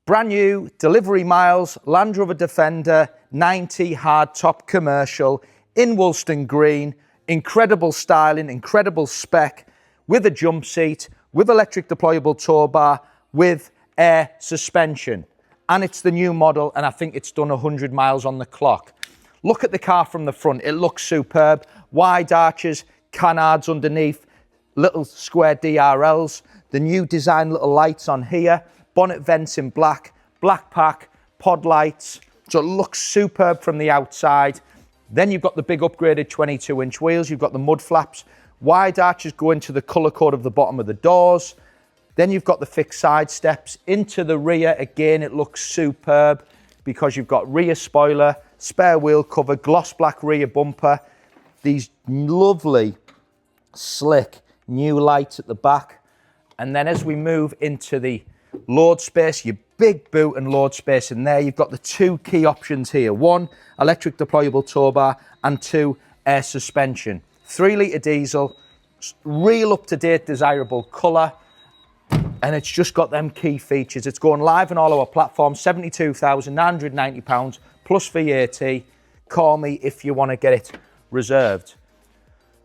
Brand new, delivery miles, Land Rover Defender, 90 hardtop commercial in Woolstone Green. Incredible styling, incredible spec, with a jump seat, with electric deployable tow bar, with air suspension. And it's the new model, and I think it's done 100 miles on the clock. Look at the car from the front. It looks superb. Wide arches, canards underneath, little square DRLs, the new design little lights on here, bonnet vents in black, black pack, pod lights. So it looks superb from the outside. Then you've got the big upgraded 22-inch wheels. You've got the Mudflaps. Wide arches go into the colour code of the bottom of the doors. Then you've got the fixed side steps. Into the rear, again, it looks superb because you've got rear spoiler, spare wheel cover, gloss black rear bumper, these lovely, slick new lights at the back. And then as we move into the load space, your big boot and load space in there, you've got the two key options here. One, electric deployable tow bar, and two, air suspension. 3-litre diesel, real up-to-date, desirable colour. And it's just got them key features. It's going live on all our platforms, £72,990 plus VAT. Call me if you want to get it reserved.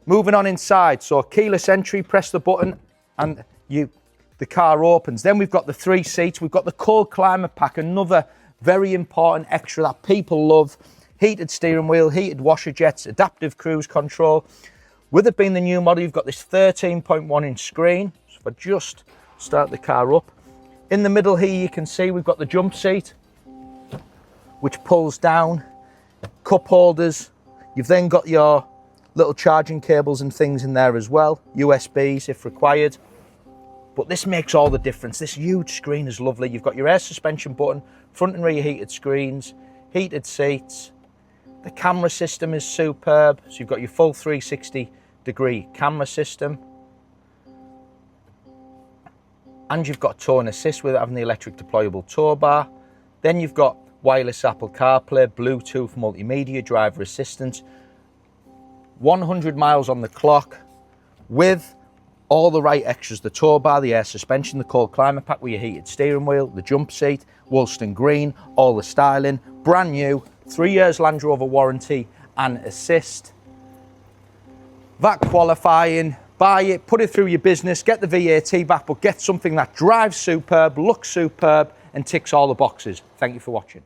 Moving on inside, so keyless entry, press the button and the car opens. Then we've got the 3 seats. We've got the cold climate pack, another very important extra that people love. Heated steering wheel, heated washer jets, adaptive cruise control. With it being the new model, you've got this 13.1-inch screen. So if I just start the car up. In the middle here, you can see we've got the jump seat, which pulls down, cup holders. You've then got your little charging cables and things in there as well, USBs if required. But this makes all the difference. This huge screen is lovely. You've got your air suspension button, front and rear heated screens, heated seats. The camera system is superb. So you've got your full 360-degree camera system. And you've got tow and assist with having the electric deployable tow bar. Then you've got wireless Apple CarPlay, Bluetooth, multimedia, driver assistance. 100 miles on the clock with all the right extras, the tow bar, the air suspension, the cold climate pack with your heated steering wheel, the jump seat, Woolstone Green, all the styling, brand new, 3 years Land Rover warranty and assist. VAT qualifying, buy it, put it through your business, get the VAT back, but get something that drives superb, looks superb and ticks all the boxes. Thank you for watching.